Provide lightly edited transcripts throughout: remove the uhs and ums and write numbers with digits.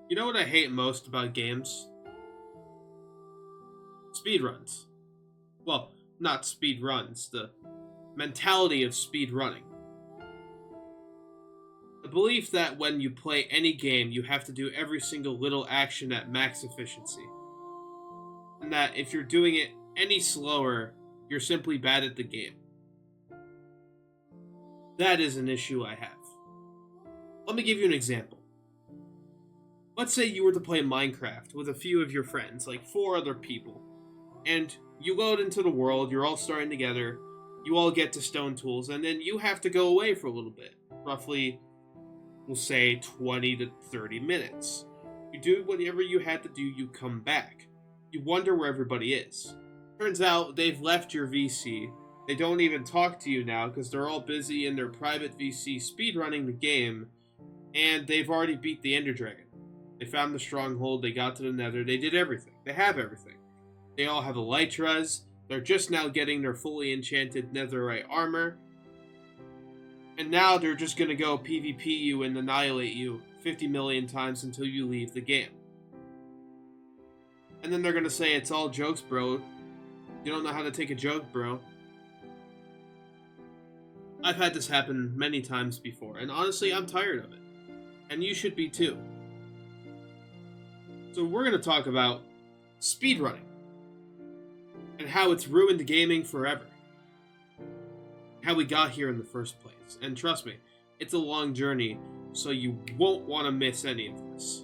You know what I hate most about games? Speedruns. Well, not speedruns, the mentality of speedrunning. The belief that when you play any game, you have to do every single little action at max efficiency. And that if you're doing it any slower, you're simply bad at the game. That is an issue I have. Let me give you an example. Let's say you were to play Minecraft with a few of your friends, like 4 other people, and you load into the world, you're all starting together, you all get to stone tools, and then you have to go away for a little bit. Roughly, we'll say 20 to 30 minutes. You do whatever you had to do, you come back. You wonder where everybody is. Turns out they've left your VC. They don't even talk to you now because they're all busy in their private VC speedrunning the game, and they've already beat the Ender Dragon. They found the stronghold, they got to the Nether, they did everything. They have everything. They all have elytras. They're just now getting their fully enchanted netherite armor. And now they're just gonna go PvP you and annihilate you 50 million times until you leave the game. And then they're gonna say, it's all jokes, bro. You don't know how to take a joke, bro. I've had this happen many times before, and honestly, I'm tired of it. And you should be too. So we're gonna talk about speedrunning. And how it's ruined gaming forever. How we got here in the first place. And trust me, it's a long journey, so you won't want to miss any of this.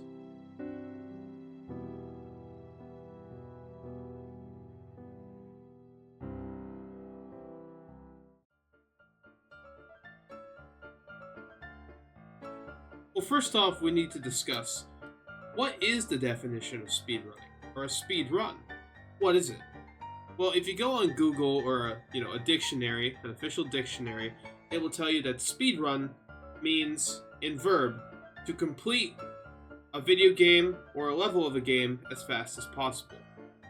Well, first off, we need to discuss, what is the definition of speedrunning? Or a speedrun? What is it? Well, if you go on Google or a dictionary, an official dictionary, it will tell you that speedrun means, in verb, to complete a video game or a level of a game as fast as possible.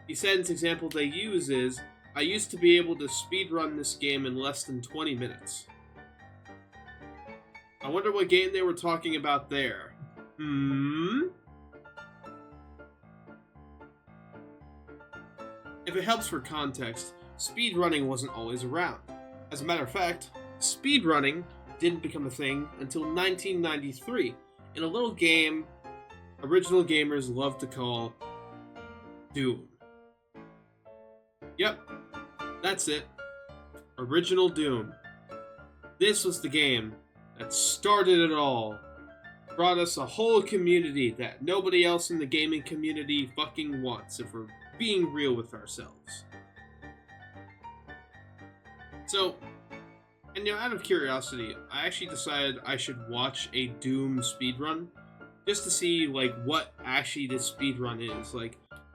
The sentence example they use is, I used to be able to speedrun this game in less than 20 minutes. I wonder what game they were talking about there. If it helps for context, speedrunning wasn't always around. As a matter of fact, speedrunning didn't become a thing until 1993 in a little game original gamers love to call Doom. Yep, that's it. Original Doom. This was the game that started it all. Brought us a whole community that nobody else in the gaming community fucking wants, if we're being real with ourselves. So, and out of curiosity, I actually decided I should watch a Doom speedrun, just to see, what actually this speedrun is.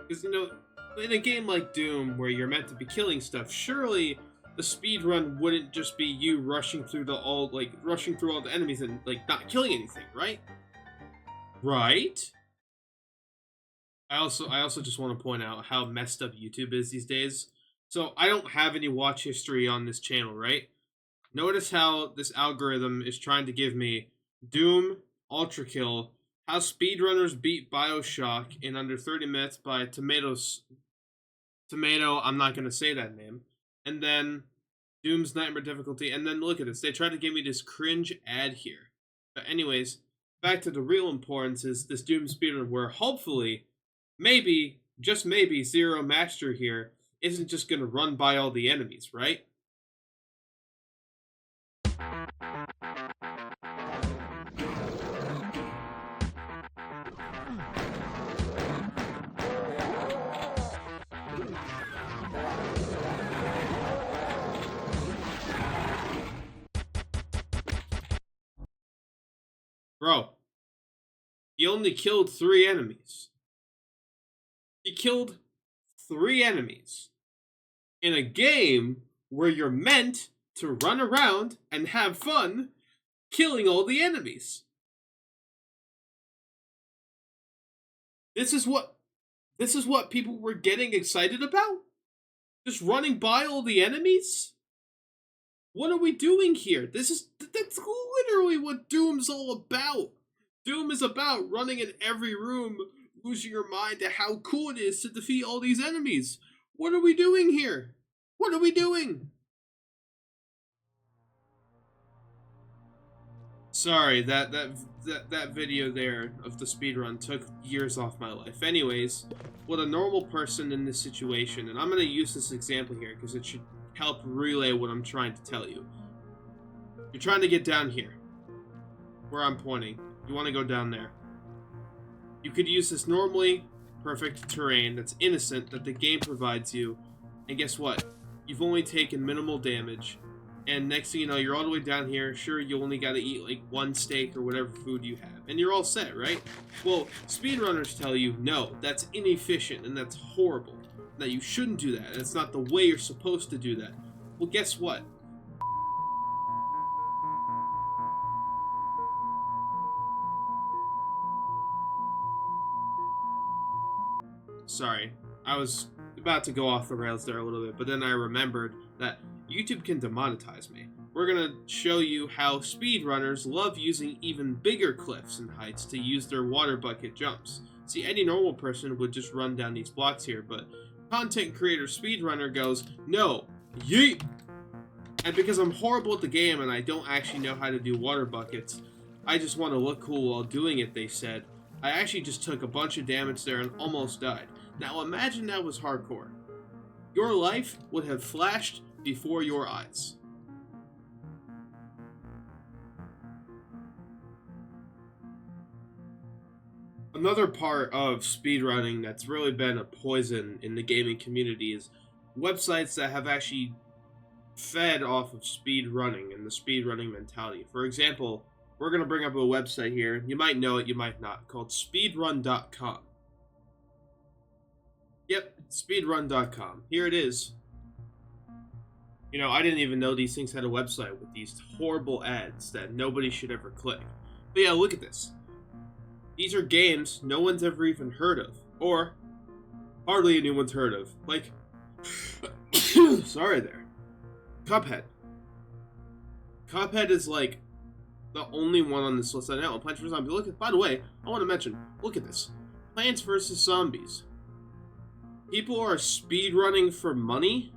Because, in a game like Doom, where you're meant to be killing stuff, surely the speedrun wouldn't just be you rushing through all the enemies and, not killing anything, right? Right? I also just want to point out how messed up YouTube is these days. So I don't have any watch history on this channel, right? Notice how this algorithm is trying to give me Doom, Ultra Kill, how speedrunners beat BioShock in under 30 minutes by Tomato, I'm not going to say that name. And then Doom's Nightmare difficulty, and then look at this. They tried to give me this cringe ad here. But anyways, back to the real importance is this Doom speedrun where hopefully, maybe, just maybe, Zero Master here isn't just going to run by all the enemies, right? Bro, he only killed 3 enemies. He killed 3 enemies in a game where you're meant to run around and have fun killing all the enemies. This is what people were getting excited about? Just running by all the enemies? What are we doing here? That's literally what Doom's all about. Doom is about running in every room, losing your mind to how cool it is to defeat all these enemies. What are we doing here? What are we doing? Sorry, that video there of the speedrun took years off my life. Anyways, what a normal person in this situation, and I'm going to use this example here because it should help relay what I'm trying to tell you. You're trying to get down here, where I'm pointing. You want to go down there. You could use this normally perfect terrain that's innocent that the game provides you, and guess what? You've only taken minimal damage. And next thing you know, you're all the way down here. Sure, you only got to eat like one steak or whatever food you have. And you're all set, right? Well, speedrunners tell you, no, that's inefficient and that's horrible. That you shouldn't do that. And it's not the way you're supposed to do that. Well, guess what? Sorry, I was about to go off the rails there a little bit, but then I remembered that YouTube can demonetize me. We're gonna show you how speedrunners love using even bigger cliffs and heights to use their water bucket jumps. See, any normal person would just run down these blocks here, but content creator speedrunner goes, no, yeet! And because I'm horrible at the game and I don't actually know how to do water buckets, I just want to look cool while doing it, they said. I actually just took a bunch of damage there and almost died. Now imagine that was hardcore. Your life would have flashed before your eyes. Another part of speedrunning that's really been a poison in the gaming community is websites that have actually fed off of speedrunning and the speedrunning mentality. For example, we're going to bring up a website here. You might know it, you might not, called speedrun.com. Yep, speedrun.com. Here it is. You know, I didn't even know these things had a website with these horrible ads that nobody should ever click. But yeah, look at this. These are games no one's ever even heard of. Or, hardly anyone's heard of. Like, sorry there. Cuphead. Cuphead is like the only one on this list I know. Plants vs. Zombies. Look at, by the way, I want to mention, look at this. Plants vs. Zombies. People are speedrunning for money?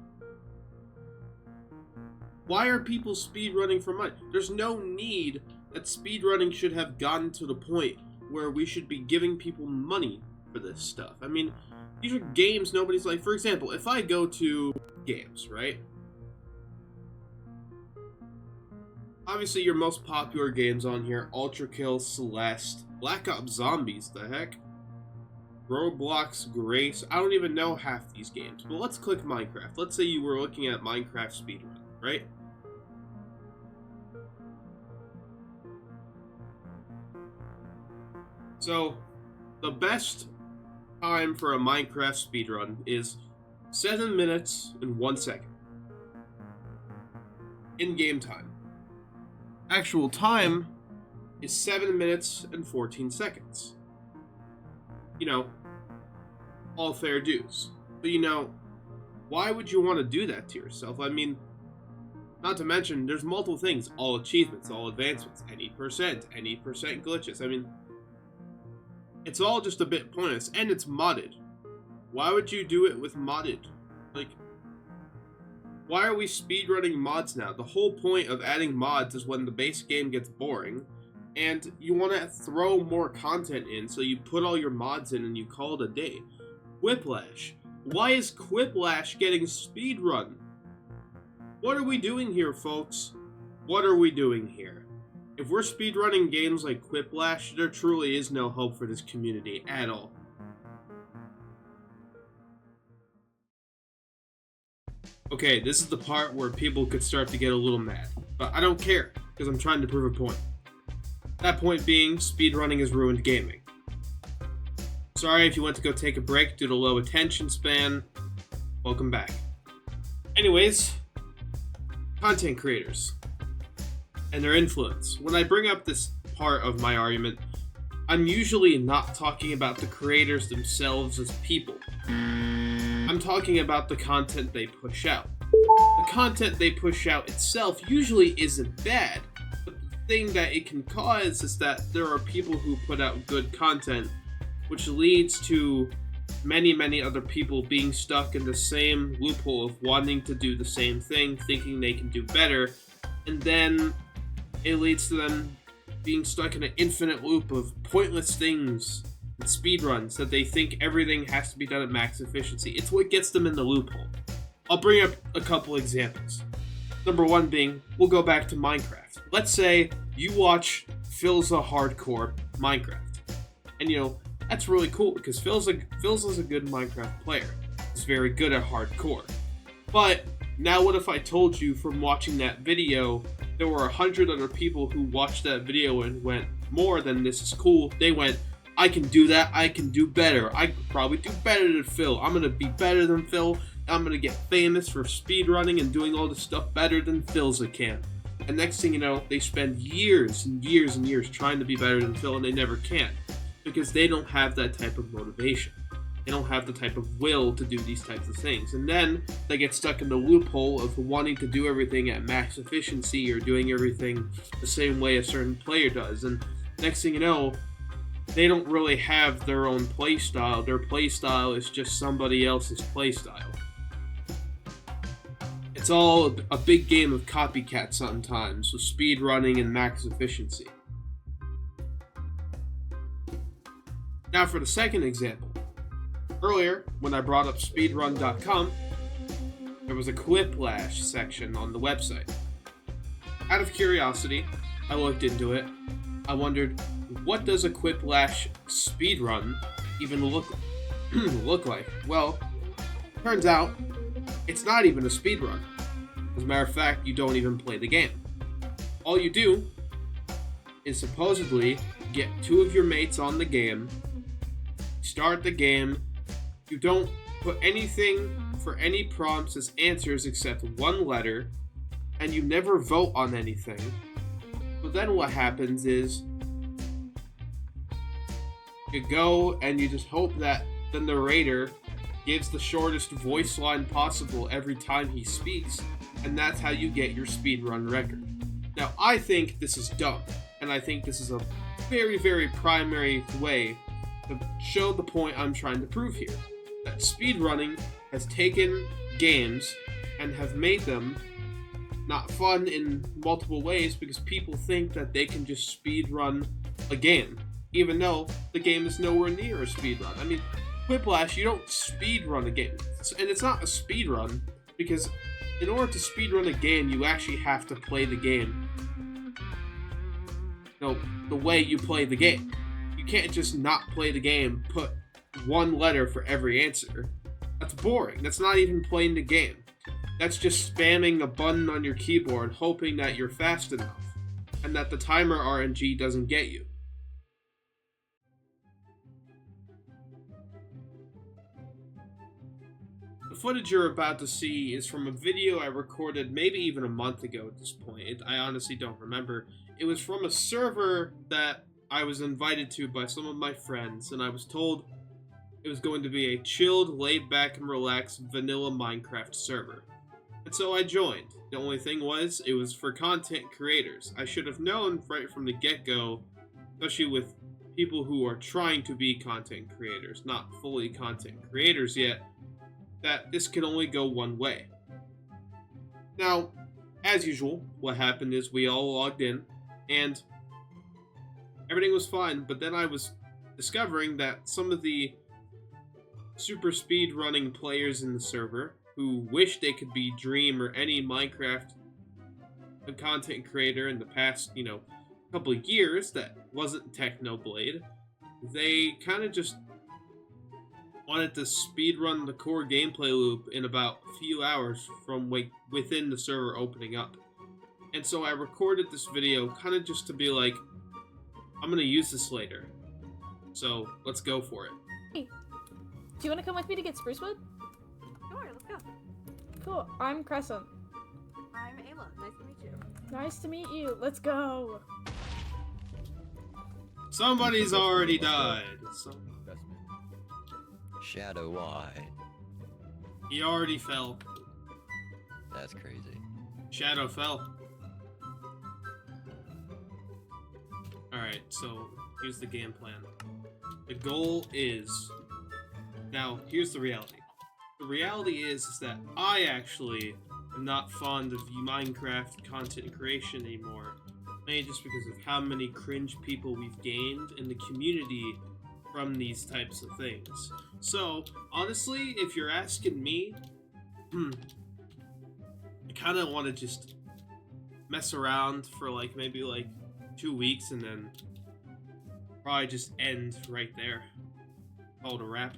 Why are people speedrunning for money? There's no need that speedrunning should have gotten to the point where we should be giving people money for this stuff. I mean, these are games nobody's like. For example, if I go to games, right? Obviously, your most popular games on here, Ultra Kill, Celeste, Black Ops Zombies, the heck? Roblox, Grace, I don't even know half these games. But let's click Minecraft. Let's say you were looking at Minecraft speedrun, right? So, the best time for a Minecraft speedrun is 7 minutes and 1 second. In-game time. Actual time is 7 minutes and 14 seconds. You know, all fair dues. But you know, why would you want to do that to yourself? I mean, not to mention, there's multiple things. All achievements, all advancements, any percent glitches. I mean, it's all just a bit pointless, and it's modded. Why would you do it with modded? Like, why are we speedrunning mods now? The whole point of adding mods is when the base game gets boring, and you want to throw more content in, so you put all your mods in and you call it a day. Quiplash. Why is Quiplash getting speedrun? What are we doing here, folks? What are we doing here? If we're speedrunning games like Quiplash, there truly is no hope for this community at all. Okay, this is the part where people could start to get a little mad. But I don't care, because I'm trying to prove a point. That point being, speedrunning has ruined gaming. Sorry if you went to go take a break due to low attention span. Welcome back. Anyways, content creators and their influence. When I bring up this part of my argument, I'm usually not talking about the creators themselves as people. I'm talking about the content they push out. The content they push out itself usually isn't bad, but the thing that it can cause is that there are people who put out good content, which leads to many other people being stuck in the same loophole of wanting to do the same thing, thinking they can do better, and then it leads to them being stuck in an infinite loop of pointless things and speedruns that they think everything has to be done at max efficiency. It's what gets them in the loophole. I'll bring up a couple examples. Number one being, we'll go back to Minecraft. Let's say you watch Phil's a Hardcore Minecraft. And that's really cool because Phil's is a good Minecraft player. He's very good at hardcore. But now what if I told you from watching that video, there were 100 other people who watched that video and went, more than this is cool. They went, I can do that, I can do better. I could probably do better than Phil. I'm going to be better than Phil. I'm going to get famous for speedrunning and doing all this stuff better than Phil's can. And next thing you know, they spend years and years and years trying to be better than Phil, and they never can. Because they don't have that type of motivation. They don't have the type of will to do these types of things. And then they get stuck in the loophole of wanting to do everything at max efficiency or doing everything the same way a certain player does. And next thing you know, they don't really have their own play style. Their play style is just somebody else's play style. It's all a big game of copycat sometimes, with speed running and max efficiency. Now for the second example. Earlier, when I brought up speedrun.com, there was a Quiplash section on the website. Out of curiosity, I looked into it. I wondered, what does a Quiplash speedrun even look like? Well, turns out, it's not even a speedrun. As a matter of fact, you don't even play the game. All you do is supposedly get two of your mates on the game, start the game, you don't put anything for any prompts as answers except one letter, and you never vote on anything. But then what happens is, you go and you just hope that the narrator gives the shortest voice line possible every time he speaks, and that's how you get your speedrun record. Now, I think this is dumb, and I think this is a very primary way to show the point I'm trying to prove here. That speedrunning has taken games and have made them not fun in multiple ways because people think that they can just speedrun a game, even though the game is nowhere near a speedrun. I mean, Quiplash, you don't speedrun a game. And it's not a speedrun because in order to speedrun a game, you actually have to play the game the way you play the game. You can't just not play the game, put one letter for every answer. That's boring. That's not even playing the game. That's just spamming a button on your keyboard, hoping that you're fast enough, and that the timer RNG doesn't get you. The footage you're about to see is from a video I recorded maybe even a month ago at this point. I honestly don't remember. It was from a server that I was invited to by some of my friends, and I was told it was going to be a chilled, laid-back, and relaxed vanilla Minecraft server. And so I joined. The only thing was, it was for content creators. I should have known right from the get-go, especially with people who are trying to be content creators, not fully content creators yet, that this could only go one way. Now, as usual, what happened is we all logged in, and everything was fine, but then I was discovering that some of the super speed running players in the server who wish they could be Dream or any Minecraft content creator in the past, couple of years that wasn't Technoblade, they kind of just wanted to speedrun the core gameplay loop in about a few hours from within the server opening up. And so I recorded this video kind of just to be like, I'm going to use this later. So let's go for it. Hey, do you want to come with me to get spruce wood? Sure, let's go. Cool. I'm Crescent. I'm Ayla. Nice to meet you. Nice to meet you. Let's go. Somebody's already died. Shadow Eye. He already fell. That's crazy. Shadow fell. Alright, so here's the game plan. The goal is... Now, here's the reality. The reality is that I actually am not fond of Minecraft content creation anymore. Mainly just because of how many cringe people we've gained in the community from these types of things. So, honestly, if you're asking me, I kind of want to just mess around for like maybe like 2 weeks and then probably just end right there. Call it a wrap.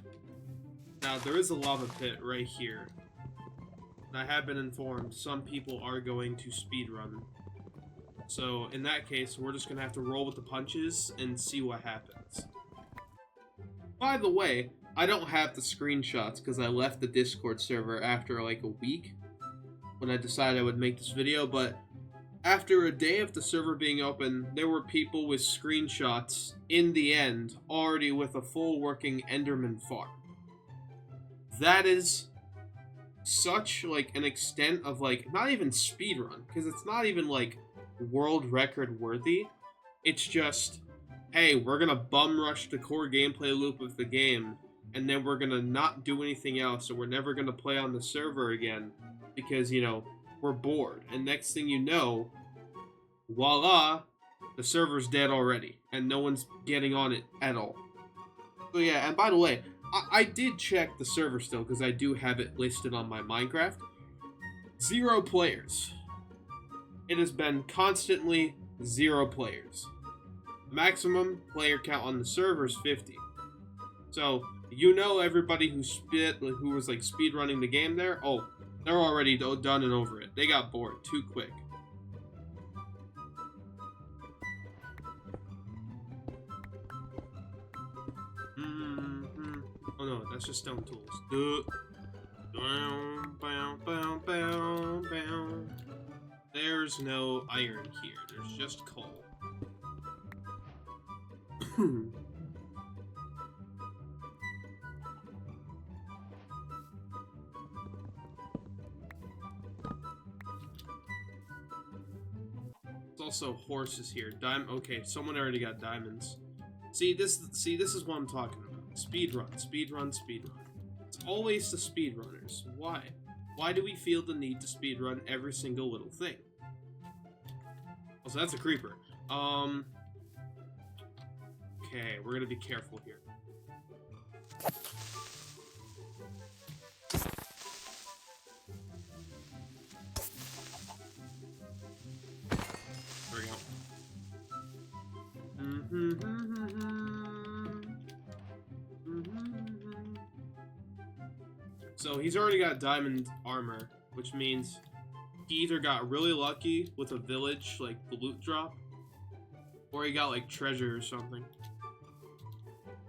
Now, there is a lava pit right here. And I have been informed some people are going to speedrun. So, in that case, we're just going to have to roll with the punches and see what happens. By the way, I don't have the screenshots because I left the Discord server after like a week when I decided I would make this video, but after a day of the server being open, there were people with screenshots in the end already with a full working Enderman farm. That is such like an extent of like not even speedrun, because it's not even like world record worthy. It's just, hey, we're gonna bum rush the core gameplay loop of the game, and then we're gonna not do anything else, so we're never gonna play on the server again because, you know, we're bored. And next thing you know, voila, the server's dead already, and no one's getting on it at all. So yeah, and by the way, I did check the server still, because I do have it listed on my Minecraft. 0 players. It has been constantly 0 players. Maximum player count on the server is 50. So, you know everybody who was like speedrunning the game there, oh, they're already done and over it. They got bored too quick. Oh no, that's just stone tools. There's no iron here, there's just coal. There's also horses here. Okay, someone already got diamonds. See, this is what I'm talking about. Speedrun, speedrun, speedrun. It's always the speedrunners. Why? Why do we feel the need to speedrun every single little thing? Also, that's a creeper. Okay, we're gonna be careful here. There we go. So he's already got diamond armor, which means he either got really lucky with a village, like the loot drop, or he got like treasure or something.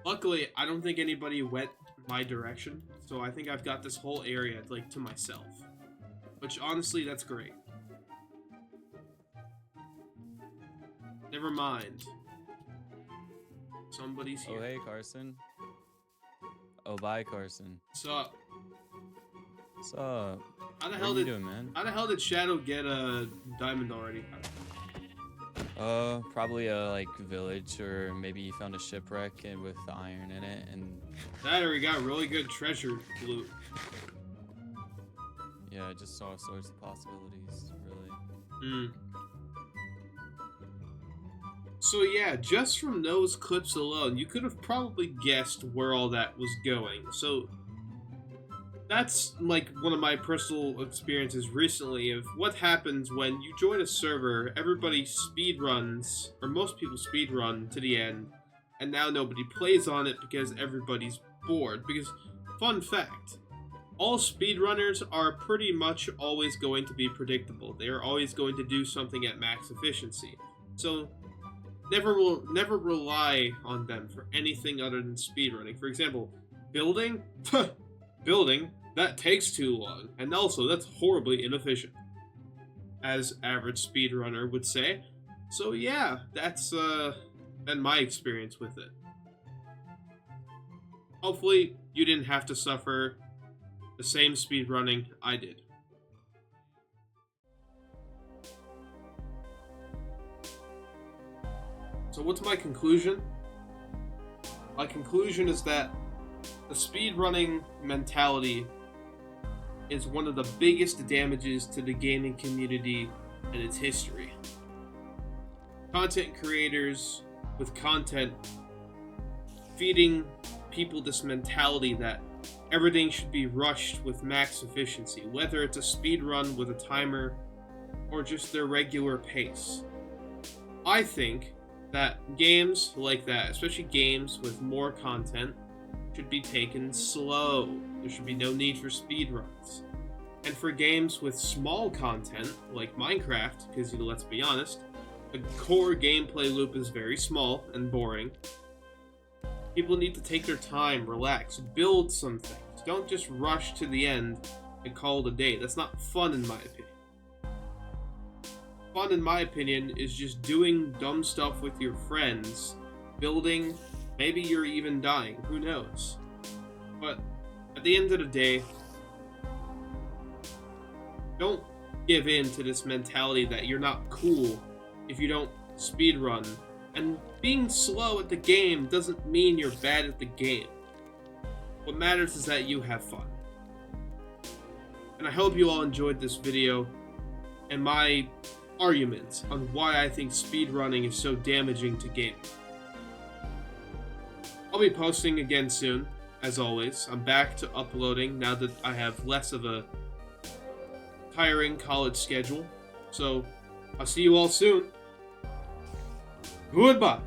Luckily, I don't think anybody went my direction, so I think I've got this whole area like to myself, which honestly, that's great. Never mind. Somebody's here. Oh, hey, Carson. Oh, bye, Carson. Sup? What's up? How the What hell are you did doing, man? How the hell did Shadow get a diamond already? Probably a like village, or maybe he found a shipwreck and with iron in it, and That or he got really good treasure loot. yeah, I just saw sorts of possibilities, really. So yeah, just from those clips alone, you could have probably guessed where all that was going. So that's like one of my personal experiences recently of what happens when you join a server, everybody speedruns, or most people speedrun to the end, and now nobody plays on it because everybody's bored. Because, fun fact, all speedrunners are pretty much always going to be predictable. They are always going to do something at max efficiency. So never rely on them for anything other than speedrunning. For example, building? Building? That takes too long. And also, that's horribly inefficient, as average speedrunner would say. So yeah, that's been my experience with it. Hopefully, you didn't have to suffer the same speedrunning I did. So what's my conclusion? My conclusion is that the speedrunning mentality is one of the biggest damages to the gaming community in its history. Content creators with content feeding people this mentality that everything should be rushed with max efficiency, whether it's a speedrun with a timer or just their regular pace. I think that games like that, especially games with more content, should be taken slow. There should be no need for speedruns. And for games with small content, like Minecraft, because let's be honest, the core gameplay loop is very small and boring. People need to take their time, relax, build some things. Don't just rush to the end and call it a day. That's not fun in my opinion. Fun in my opinion is just doing dumb stuff with your friends, building, maybe you're even dying, who knows. But at the end of the day, don't give in to this mentality that you're not cool if you don't speedrun. And being slow at the game doesn't mean you're bad at the game. What matters is that you have fun. And I hope you all enjoyed this video and my argument on why I think speedrunning is so damaging to gaming. I'll be posting again soon, as always. I'm back to uploading now that I have less of a tiring college schedule. So, I'll see you all soon. Goodbye.